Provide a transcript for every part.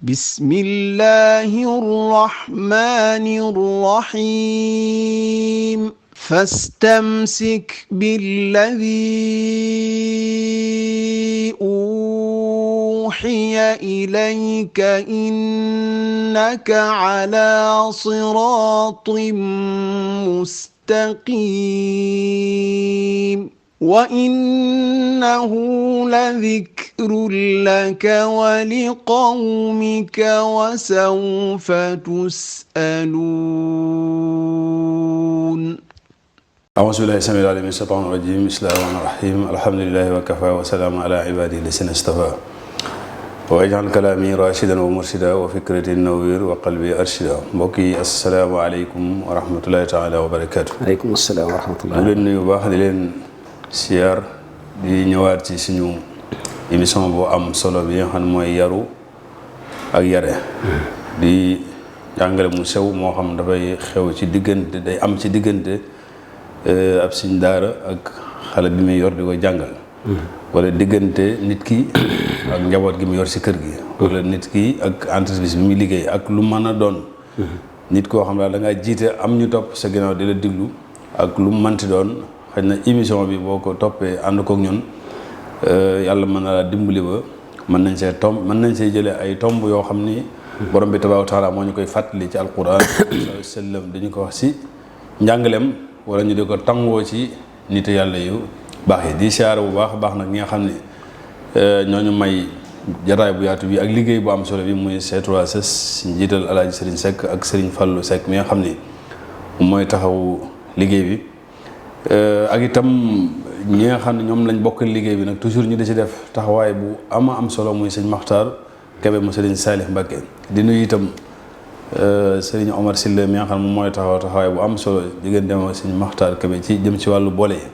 بسم الله الرحمن الرحيم فاستمسك بالذي أوحي إليك إنك على صراط مستقيم وإنه لذكر لك ولقومك وسوف تسألون أعوذ بالله السميع العليم من الشيطان الرجيم بسم الله الرحمن الرحيم الحمد لله وكفى وسلام على عباده الذين اصطفى واجعل كلامي راشدا ومرشدا وفكرتي نوير وقلبي أرشدا mbokk yi asalaamaaleykum wa rahmatullahi taala wa barakaatu. aleykum salaam wa rahmatullah. ñu leen nuyu baax di leen siyaar di ñëwaat ci suñu émission bu am solo bi nga xam ne mooy yaru ak yare di jàngale mu sew moo xam dafay xew ci diggante day am ci diggante ab siñ daara ak xale bi muy yor di ko jàngal wala diggante nit ki ak njaboot gi mu yor ci kër gi wala nit ki ak entreprise bi muy liggéey ak lu mën a doon nit koo xam daal da ngaa jiite am ñu topp sa ginnaaw di la diglu ak lu mu mënti doon xëy na émission bi boo ko toppee ànd kook ñun yàlla mën na laa dimbali ba mën nañ see jëlee ay tomb yoo xam ni borom bi tabaaraka taala moo ñu koy fàttali ci alquran sallam dañu ko wax si njàngaleem wala ñu di ko tàngoo ci nit yàlla yu baax yi di siyaare bu baax baax nag ñi nga xam ne ñooñu may jataay bu yaatu bi ak liggéey bu am solo bi muy C3S si njiital alaaji Serigne Seck ak Serigne Fallou Seck mi nga xam ni mooy taxaw liggéey bi ak itam ñi nga xam ne ñoom lañ bokk liggéey bi nag toujours ñu di si def taxawaay bu am solo muy sëñ Makhtar Kébé mu Serigne Salih Mbacké di nuyu itam Serigne Omar Sille mi nga xam ne moom mooy taxawaay bu am solo digganteem ak sëñ Makhtar Kébé ci jëm ci wàllu boole yi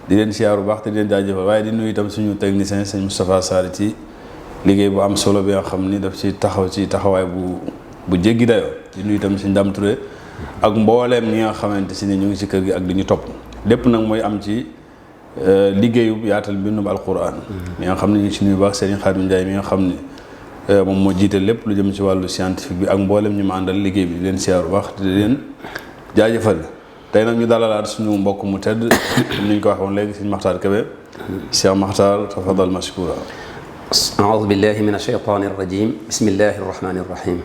di leen siyaar bu baax te di leen jaajëfal waaye di nuyu itam suñu technicien sëñ Moustapha Sarr ci liggéey bu am solo bi nga xam ni daf ci taxawaay bu jéggi dayoo di nuyu itam sëñ Dame Touré ak mbooleem ñi nga xamante si ni ñu ngi ci kër gi ak di ñu topp lépp nag mooy am ci liggéeyu yaatal mbindum alquran mi nga xam ne ñu ngi ci nuyu baax Serigne Khadim Ndiaye mi nga xam ne moom moo jiite lépp lu jëm ci wàllu scientifique bi ak mbooleem ñu ma àndal liggéey bi di leen siyaar bu baax te di leen jaajëfal tey nag ñu dalalaat suñu mbokk mu tedd comme ni ñu ko waxoon léegi Serigne Makhtar Kébé Cheikh Makhtar tafadal mashkura aoudu billahi min ashaytani irrajim bismillahi irrahmani irrahim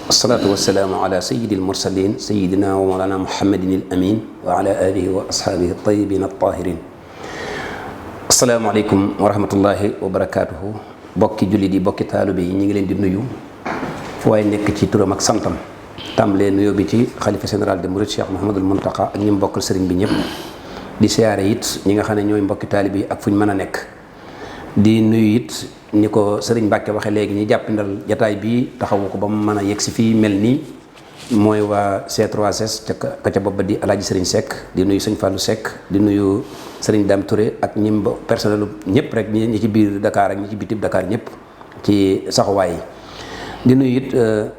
wasalaatu wasalaamu ala sayidi almursalin sayidina wa mawlana muhammadin al amin wa ala alihi wa ashaabihi altayibin altahirin asalaamaaleykum wa rahmatullahi wa barakatuhu bokki jullit yi bokki taalibe yi ñu ngi leen di nuyu fu waay nekk ci turam ak santam tàmbalee nuyoo bi ci xalifa général de Mouride Cheikh Mouhamadul Mountakha ak ñi mu bokkal sëriñ bi ñëpp di siyaare it ñi nga xam ne ñooy mbokki taalibe yi ak fu ñu mën a nekk di nuyu it ni ko sëriñ Mbàkke waxe léegi ñi jàppandal jataay bi taxawu ko ba mu mën a yegg si fii mel nii mooy waa C3S ka ca bopp ba di alaaji sëriñ Seck di nuyu sëñ Fallou Seck di nuyu sëriñ Dame Touré ak ñi personnel ñëpp rek ñi ci biir Dakar ak ñi ci bitib Dakar ñëpp ci saxuwaay yi di nuyu it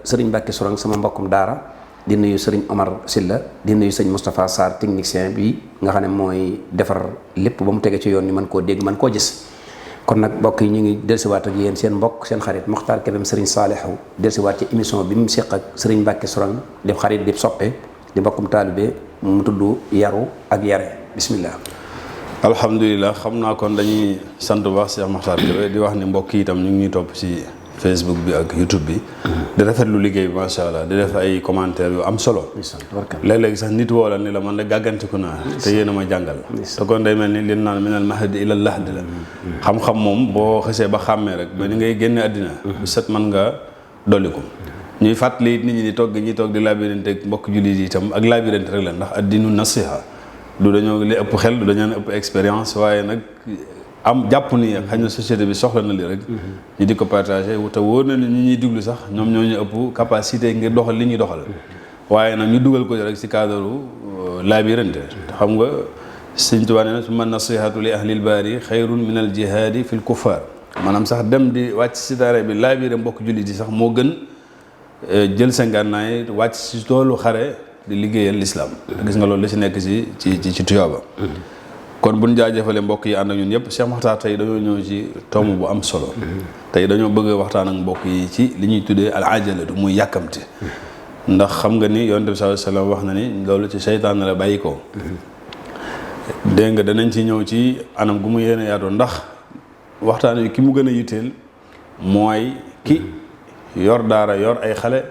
sëriñ Mbàkke Sourang sama mbokkum daara di nuyu sëriñ Omar Silla di nuyu sëñ Moustapha Sarr technicien bi nga xam ne mooy defar lépp ba mu tege ci yoon ñu mën koo dégg mën koo gis kon nag mbokk yi ñu ngi dellusiwaat ak yéen seen mbokk seen xarit Makhtar Kébé Serigne Salihu dellusiwaat ci émission bi mu seq ak Serigne Mbacke Sourang di xarit di soppe di mbokkum taalibe mu tudd yaru ak yare bismillah alhamdulilah xam naa kon dañuy sant bu baax Cheikh Makhtar Kébé di wax ni mbokk yi itam ñu ngi ñuy topp ci Facebook bi ak YouTube bi di rafetlu liggéey bi macha allah di def ay commentaires yu am solo léeg-léeg sax nit woo la ni la man de gàggantiku naa te yéen a ma jàngal te kon day mel ni leen naan minal mahdi ilal lahdi la xam-xam moom boo xësee ba xàmmee rek ba ni ngay génne àddina bu set mën nga dolli ko ñuy fàttali nit ñi di toog di labirante ak mbokk jullit yi itam ak labirante rek la ndax addinu nasiha du dañoo li ëpp xel du dañoo ëpp expérience waaye nag am jàpp ni xëy na société bi soxla na li rek ñu di ko partagé te wóor na ni ñi ñuy diglu sax ñoom ñoo ñu ëpp capacité ngir doxal li ñuy doxal waaye nag ñu dugal ko rek ci cadre labirante xam nga Sëñ Tuubaa nee na su ma nasihatu li ahlil baari xayrun min al jihaadi fil kuffar maanaam sax dem di wàcc ci daara bi labiré mbokk jullit yi sax moo gën jël sa ngànnaay wàcc ci toolu xare di liggéeyal l'islam gis nga loolu la ci nekk ci tuyaaba kon buñ jaajëfale mbokk yi ànd ak ñun yëpp Cheikh Makhtar tey dañoo ñëw ci tomb bu am solo tey dañoo bëgg a waxtaan ak mbokk yi ci li ñuy tuddee al ajalatu muy yàkkamte ndax xam nga ni yonent bi sallallahu alayhi wasallam wax na ni loolu ci seytaan la bàyyi ko dégg nga danañ ci ñëw ci anam gu mu yéene yaatoo ndax waxtaan wi ki mu gën a yitteel mooy ki yor daara yor ay xale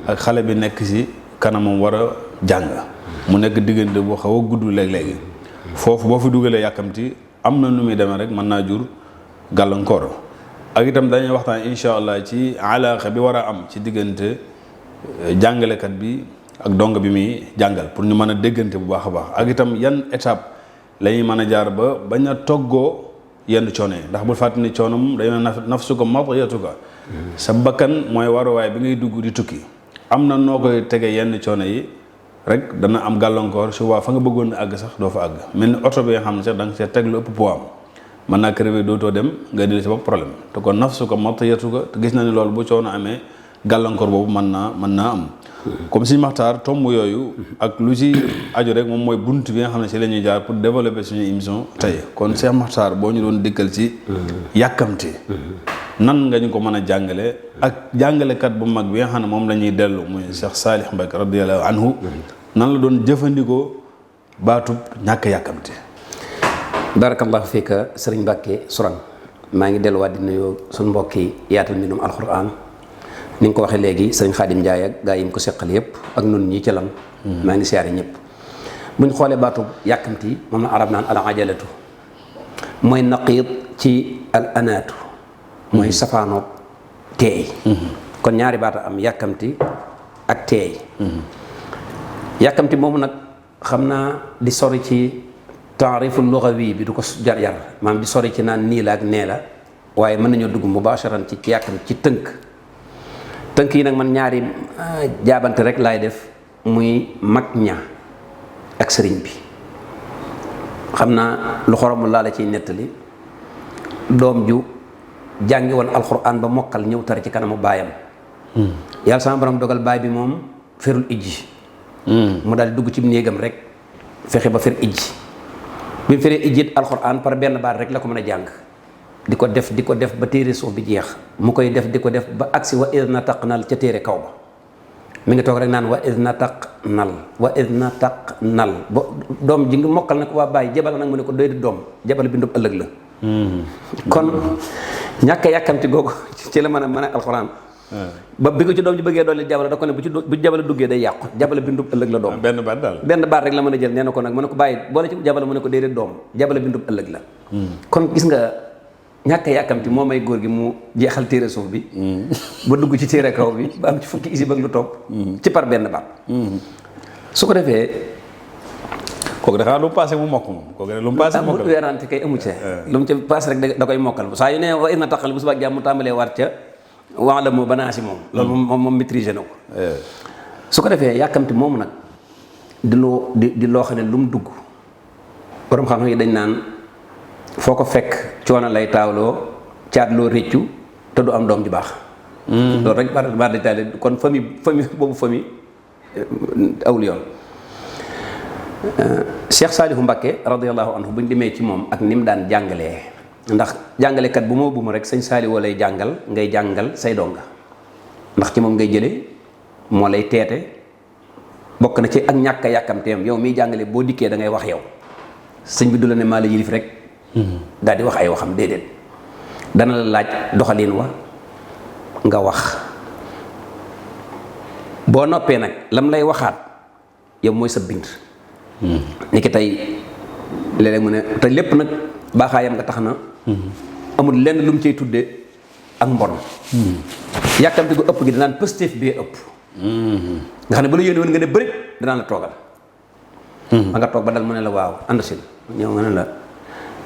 ak xale bi nekk ci kanamam war a jàng mu nekk diggante bu xaw a gudd léeg-léegi foofu boo fi dugalee yàkkamti am na nu muy demee rek mën naa jur gàllankoor ak itam dañuy waxtaan incha allah ci alaaqa bi war a am ci diggante jàngalekat bi ak dong bi muy jàngal pour ñu mën a déggante bu baax a baax ak itam yan étape la ñuy mën a jaar ba bañ a toggoo yenn coono yi ndax bul fàtte ni coonam dañoo nafsuka matiyatuka sa bakkan mooy waruwaay bi ngay dugg di tukki am na noo koy tege yenn coono yi rek dana am gàllankoor su waa fa nga bëggoon a àgg sax doo fa àgg mel ni oto bi nga xam ne sax da nga see teg lu ëpp poids am mën naa crevé dootoo dem nga dil si bopp problème te kon nafsuka matiyatuka te gis na ni loolu bu coono amee gàllankoor boobu mën naa am comme Sëñ Makhtar tomb yooyu ak lu ci aju rek moom mooy bunt bi nga xam ne si la ñuy jaar pour développer suñu émission tey kon Cheikh Makhtar boo ñu doon dikkal ci yàkkamti nan nga ñu ko mën a jàngale ak jàngalekat bu mag bi nga xam ne moom la ñuy dellu muy Cheikh Salih Mbacké radiyallahu anhu nan la doon jëfandikoo baatub ñàkk yàkkamti. barakallahu fiika sëriñ Mbacké Sourang maa ngi delluwaat di nuyu suñu mbokk yi yaatal mbindum alquran ni nga ko waxee léegi sëriñ Xaadim Njaay ak gaa yi mu ko seqal yëpp ak nun ñii ci lan maa ngi siyaare ñëpp buñ xoolee baatub yàkkamti moom la arab naan al ajalatu mooy naqiid ci al anaatu mooy safaanoog teey kon ñaari baata am yàkkamti ak teey yàkkamti moomu nag xam naa di sori ci taarifu lugawi bi du ko jar maanaam di sori ci naan nii la ak nee la waaye mën nañoo dugg mubasharan ci yàkkamti ci tënk yi nag man ñaari jaabante rek laay def muy mag ña ak sëriñ bi xam naa lu xoromu laa la ciy nettali doom ju jàngi woon alxuraan ba mokkal ñëw tari ci kanamu baayam yàlla sama borom dogal baay bi moom ferul ijji mu daal di dugg ci néegam rek fexe ba fer ijji bi mu feree ijjit alxuraan par benn baat rek la ko mën a jàng di ko def ba téere suuf bi jeex mu koy def di ko def ba agsi wa id nataqnal ca téere kaw ba mi ngi toog rek naan wa id nataqnal ba doom ji ngi mokkal na ko waa bàyyi jabal nag mu ne ko doy di doom jabal bindub ëllëg la kon ñàkk yàkkamti googu ci la mën a alxuraan ba bi ko ci doom ji bëggee dolli jabal da ko ne bu jabal duggee day yàqu jabal bindub ëllëg la doom benn baat rek la mën a jël nee na ko nag mu ne ko bàyyi boole ci jabal mu ne ko déedéet doom jabal bindub ëllëg la kon gis nga ñàkk yàkkamti moo may góor gi mu jeexal téere suuf bi ba dugg ci téere kaw bi ba am ci fukki isi bëgg lu topp ci par benn baat su ko defee kooku dafa lu mu passé mu mokk moom kooku lu mu passé mu mokkal weerante kay amu ci lu mu ci passé rek da koy mokkal saa yu ne wa id na taqal bu subaa jàmm mu tàmbalee war ca wax la moo banaasi moom loolu moom maîtrisé na ko su ko defee yàkkamti moomu nag di loo xam ne lu mu dugg borom xam-xam yi dañ naan foo ko fekk coono lay taawloo caatloo réccu te du am doom ju baax loolu rek bar di taale kon famille awul yoon Cheikh Saalihu Mbacké radiyallahu anhu buñ demee ci moom ak ni mu daan jàngalee ndax jàngalekat bu ma rek sëñ Saalihu lay jàngal ngay jàngal say donga ndax ci moom ngay jëlee moo lay teete bokk na ci ak ñàkk a yàkkamteem yow miy jàngale boo dikkee da ngay wax yow sëñ bi du la ne maa la yilif rek daal di wax ay waxam déedéet dana la laaj doxalin wa nga wax boo noppee nag lam lay waxaat yow mooy sa bind ni ki tey léeg-léeg mu ne te lépp nag baaxaayam nga tax na amul lenn lu mu cay tuddee ak mbon yàkkamti gu ëpp gi danaan positif bee ëpp nga xam ne bu la yónni woon nga ne bëri danaan la toogal ba nga toog ba dal mu ne la waaw àndasil ñëw nga ne la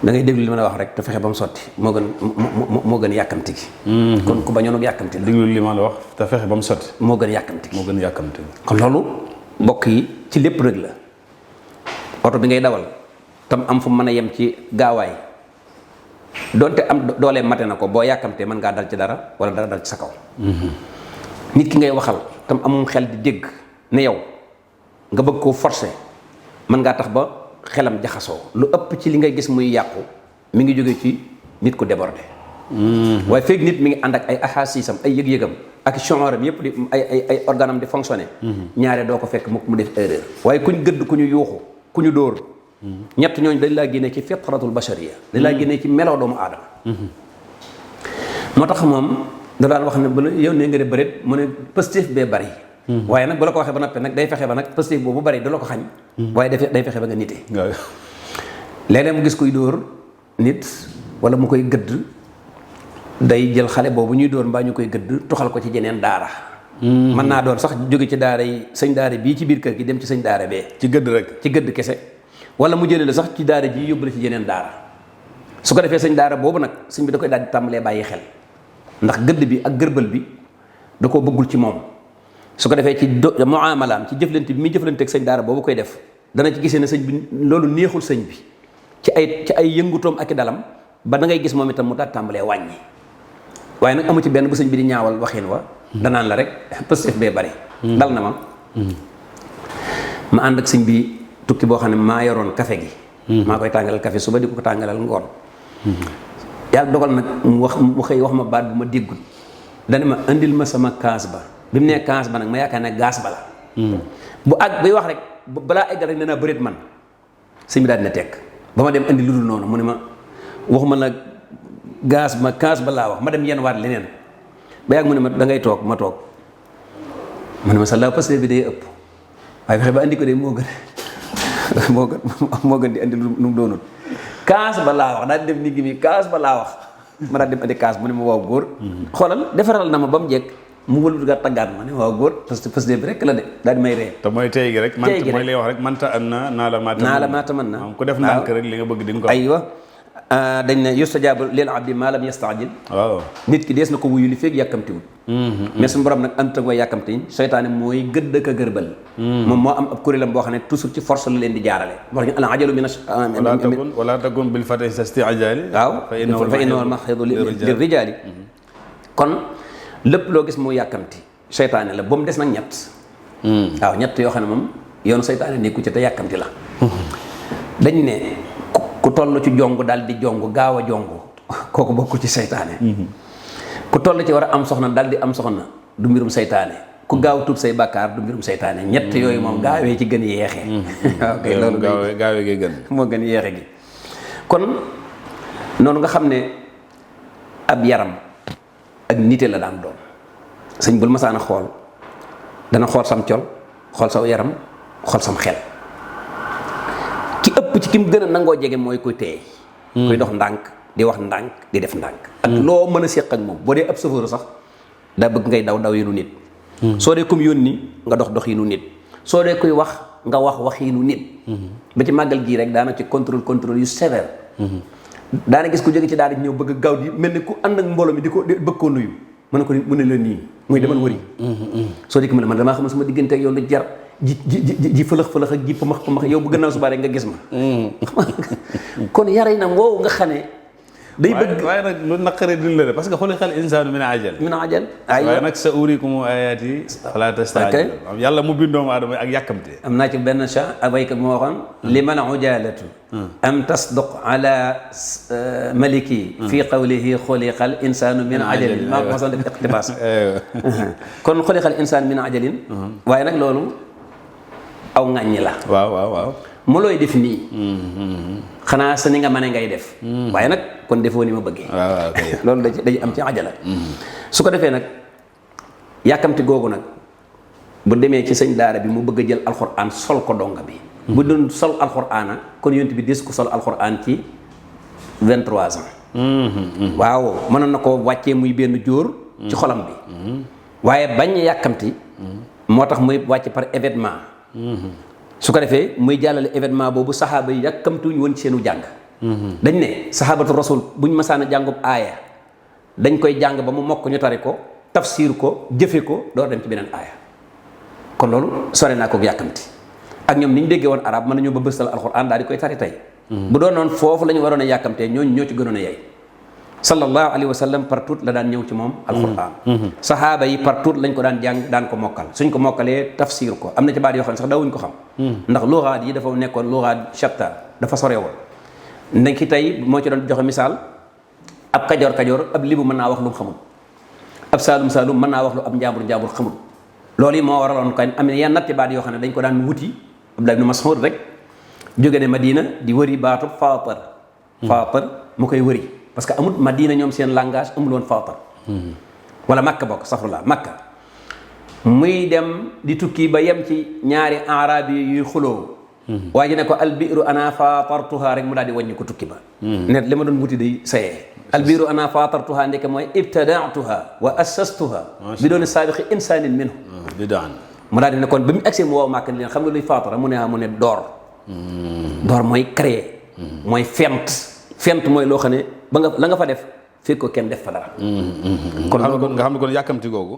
da ngay déglu li ma la wax rek te fexe ba mu sotti moo gën yàkkamti gi kon ku bañoon ak yàkkamti la déglu li ma la wax te fexe ba mu sotti moo gën yàkkamti gi moo gën yàkkamti kon loolu mbokk yi ci lépp rek la oto bi ngay dawal tam am fu mu mën a yem ci gaawaay donte am doolee mate na ko boo yàkkamtee mën ngaa dal ci dara wala dara dal ci sa kaw nit ki ngay waxal tam amum xel di dégg ne yow nga bëgg koo forcer mën ngaa tax ba xelam jaxasoo lu ëpp ci li ngay gis muy yàqu mi ngi jóge ci nit ku débordé. waaye feeg nit mi ngi ànd ak ay axaasisam ay yëg-yëgam ak chonram yëpp di ay organam di fonctionné. ñaare doo ko fekk mu def erreur. waaye kuñ gëdd ku ñu yuuxu ku ñu dóor. ñett ñooñu dañ laa génnee ci fitratul bashariya dañ laa génnee ci meloo doomu aadama. moo tax moom da daan wax ne bu la yow nee nga ne bëreet mu ne positif bee bari. waaye nag bu la ko waxee ba noppi nag day fexe ba nag positif boobu bari du la ko xañ. waaye day fexe ba nga nite. léeg-léeg mu gis kuy dóor nit wala mu koy gëdd day jël xale boobu ñuy dóor mbaa ñu koy gëdd toxal ko ci jeneen daara. mën naa doon sax jóge ci daara yi sëñ daara bii ci biir kër gi dem ci sëñ daara bee. ci gëdd rek ci gëdd kese. wala mu jëlee la sax ci daara ji yóbbu la ci jeneen daara su ko defee sëñ daara boobu nag sëñ bi da koy daal di tàmbalee bàyyi xel ndax gëdd bi ak gërbal bi da koo bëggul ci moom su ko defee ci muamalaam ci jëflante bi muy jëflante ak sëñ daara boobu koy def dana ci gisee ne sëñ bi loolu neexul sëñ bi ci ay yëngutoom ak i dalam ba da ngay gis moom itam mu daal tàmbalee wàññi waaye nag amu ci benn bu sëñ bi di ñaawal waxin wa danaan la rek positif bee bari dal na ma ànd ak sëñ bi tukki boo xam ne maa yoroon café gi maa koy tàngalal café suba di ko tàngalal ngoon yàlla dogal nag mu xëy wax ma baat bu ma déggul dana ma indil ma sama kaas ba bi mu nee kaas ba nag ma yaakaar ne gaas ba la bu àgg bay wax rek balaa eggal rek nee naa bëreet man sëñ bi daal dina tekk ba ma dem indi lu dul noonu mu ne ma waxuma la kaas ba laa wax ma dem yenn waat leneen ba yàgg mu ne ma da ngay toog ma toog mu ne ma sa la parce bi day ëpp waaye fexe ba indi ko de moo gën di andi lu mu doonul kaas ba laa wax daal di def nit mi kaas ba laa wax ma daal dem andi kaas mu ne ma waaw góor xoolal defaral na ma ba mu jekk mu wëlbatu ga taggaat ma ne waaw góor parce que bi rek la de daal di may ree te mooy tey gi rek mooy lay wax rek manta am naa la maata mën na ku def ndànk rek li nga bëgg di nga ko aywa dañ ne yustajaabu lil abdi maa lam yastaajil waaw nit ki dees na ko wuyu li feeg yàkkamtiwul mais suñu borom nag am tag way yàkkamti seytaane mooy gëdd ka gërbal moom moo am ab kuréelam boo xam ne toujours ci force la leen di jaarale wax ñu al ajalu min wala takun bil fatih isti'jali waaw fa innahu maxidu lir rijaali kon lépp loo gis moo yàkkamti seytaane la ba mu des nag ñett waaw ñett yoo xam ne moom yoonu seytaane nekku ci te yàkkamti la dañ ne ku toll ci jong daal di jong gaaw a jong kooku bokkul ci seytaane ku toll ci war a am soxna daal di am soxna du mbirum seytaane ku gaaw tuub say bàkkaar du mbirum seytaane ñett yooyu moom gaawee ci gën yeexee ok loolu gaawee gi gën moo gën yeexe gi kon noonu nga xam ne ab yaram ak nite la daan doon sëñ bul masaana xool dana xool sam col xool saw yaram xool sam xel ki ëpp ci ki mu gën a nangoo jege mooy kuy teey kuy dox ndànk di wax ndànk di def ndànk ak loo mën a séq ak moom boo dee ab safóoru sax daa bëgg ngay daw yi nu nit soo dee comme yónni nga dox yi nu nit soo dee kuy wax nga wax yi nu nit ba ci màggal gii rek daana ci contrôle yu sévère daana gis ku jóge ci daara ñëw bëgg gaaw di mel ni ku ànd ak mbooloo mi di bëgg koo nuyu mën na ko mu ne la nii muy demal wëri soo dikk mu ne man damaa xam sama diggante ak yow lu jar ji fëlëx ak ji pamax yow bu gannaaw subaa rek nga gis ma kon yaray na woowu nga xam ne day bëgg waaye nag lu naqare dul la parce que xuliqal insaanu min ajal waaye nag sa urikum ayaati fala tasta'jil yàlla mu bind doomu aadama ak yàkkamte am naa ci benn cha abaykat moo waxoon liman ujalatu am tasduq ala maliki fi qawlihi xuliqal insaanu min ajalin maa ko mosoon def iqtibaas kon xuliqal insaanu min ajalin waaye nag loolu aw ŋàññi la waaw mu looy def nii xanaa sa ni nga mën ngay def waaye nag kon defoo ni ma bëggee loolu dañu am ci ajala su ko defee nag yàkkamti googu nag bu demee ci sëñ daara bi mu bëgg a jël alxuraan sol ko donga bi bu doon sol alxuraana kon yonent bi des ko sol alxuraan ci 23 ans waaw mënoon na ko wàccee muy benn jóor ci xolam bi waaye bañ yàkkamti moo tax muy wàcc par événement su ko defee muy jàllale événement boobu saxaaba yi yàkkamtuñu woon ci seenu jàng dañ ne saxaabatu rasul buñ masaan a jàngub aaya dañ koy jàng ba mu mokk ñu tari ko tafsir ko jëfe ko door dem ci beneen aaya kon loolu sore naa ko yàkkamti ak ñoom ni ñu déggee woon arab mën nañu ba bëstal alxuraan daal di koy tari tey bu doon noonu foofu la ñu waroon a yàkkamtee ñooñu ñoo ci gënoon a yey sallallahu alayhi wa sallam par tuut la daan ñëw ci moom alquran sahaaba yi par tuut lañ ko daan jàng daan ko mokkal suñ ko mokkalee tafsir ko am na ci baat yoo xam ne sax daawuñ ko xam ndax luxaat yi dafa nekkoon luxaat shatta dafa sorewoon ndeki tey moo ci doon joxe misaal ab kajoor ab libu mën naa wax lu mu xamul ab saalum mën naa wax lu ab njaambur xamul loolu yi moo waraloon kan am na yenn natti baat yoo xam ne dañ ko daan wuti Abdullah ibn Mas'ud rek jóge ne Madina di wëri baatu faatar mu koy wëri parce que amul Madina ñoom seen langage amul woon faatar wala Makka bokk safrullah Makka muy dem di tukki ba yem ci ñaari arabi yuy xuloo waaye ji ne ko albiru ana faatartuha rek mu daal di wàññi ko tukki ba net li ma doon wuti day sayee albiru ana faatartuha ndeke mooy ibtadaatuha wa assastuha bi doon saabiqi insanin minhu mu daal di ne kon ba mu agsee mu woow Màkka ni leen xam nga luy faatara mu ne door mooy créer mooy fent mooy loo xam ne ba nga la nga fa def fekk ko kenn def fa dara kon nga xam ne kon yàkkamti googu